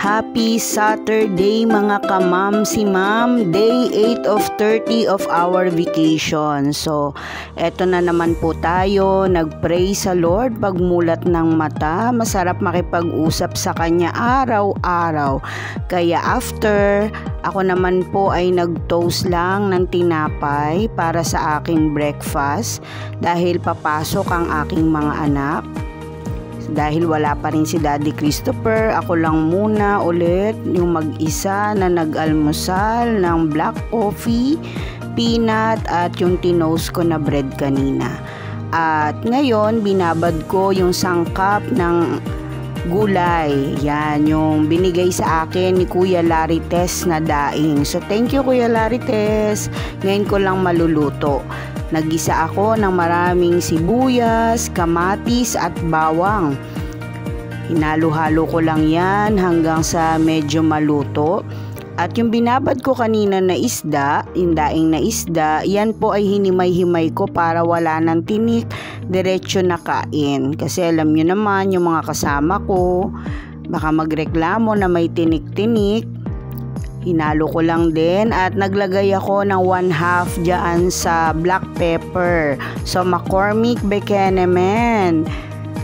Happy Saturday mga kamam, si ma'am, day 8 of 30 of our vacation. So, eto na naman po tayo, nag-pray sa Lord pagmulat ng mata. Masarap makipag-usap sa Kanya araw-araw. Kaya after, ako naman po ay nag-toast lang ng tinapay para sa aking breakfast dahil papasok ang aking mga anak. Dahil wala pa rin si Daddy Christopher, ako lang muna ulit yung mag-isa na nag-almusal ng black coffee, peanut at yung tinoast ko na bread kanina. At ngayon, binabad ko yung sangkap ng gulay. Yan, yung binigay sa akin ni Kuya Larites na daing. So, thank you Kuya Larites. Ngayon ko lang maluluto. Naggisa ako ng maraming sibuyas, kamatis at bawang. Hinalo-halo ko lang yan hanggang sa medyo maluto. At yung binabad ko kanina na isda, yung daing na isda, yan po ay hinimay-himay ko para wala ng tinik, diretso na kain. Kasi alam nyo naman yung mga kasama ko, baka magreklamo na may tinik-tinik. Hinalo ko lang din at naglagay ako ng 1/2 dyan sa black pepper. So, McCormick Buchanan.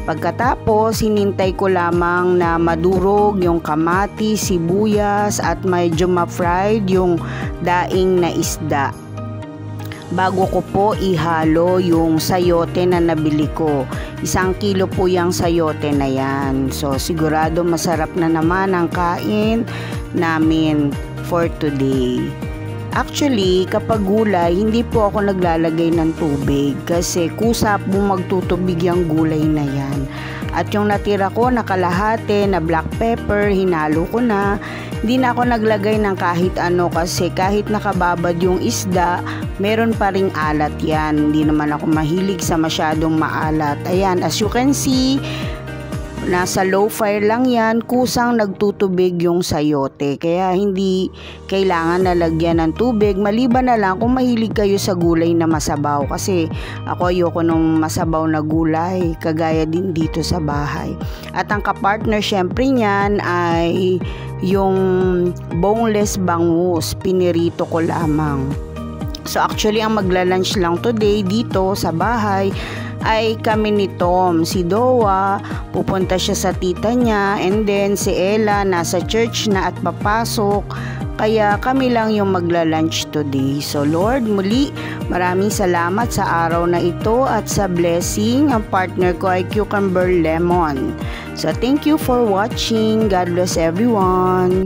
Pagkatapos, hinintay ko lamang na madurog yung kamatis, sibuyas at medyo ma-fried yung daing na isda. Bago ko po ihalo yung sayote na nabili ko. 1 kilo po yung sayote na yan. So, sigurado masarap na naman ang kain namin for today. Actually, kapag gulay, hindi po ako naglalagay ng tubig kasi kusap mo magtutubig yung gulay na yan. At yung natira ko na kalahati na black pepper, hinalo ko na. Hindi na ako naglagay ng kahit ano kasi kahit nakababad yung isda, meron pa ring alat yan. Hindi naman ako mahilig sa masyadong maalat. Ayan, as you can see, nasa low fire lang yan, kusang nagtutubig yung sayote. Kaya hindi kailangan nalagyan ng tubig. Maliban na lang kung mahilig kayo sa gulay na masabaw. Kasi ako ayoko nung masabaw na gulay. Kagaya din dito sa bahay. At ang kapartner syempre niyan ay yung boneless bangus. Pinirito ko lamang. So actually ang magla-lunch lang today dito sa bahay ay kami ni Tom. Si Doa, pupunta siya sa tita niya, and then si Ella nasa church na at papasok. Kaya kami lang yung magla-lunch today. So Lord, muli maraming salamat sa araw na ito at sa blessing. Ang partner ko ay Cucumber Lemon. So thank you for watching. God bless everyone.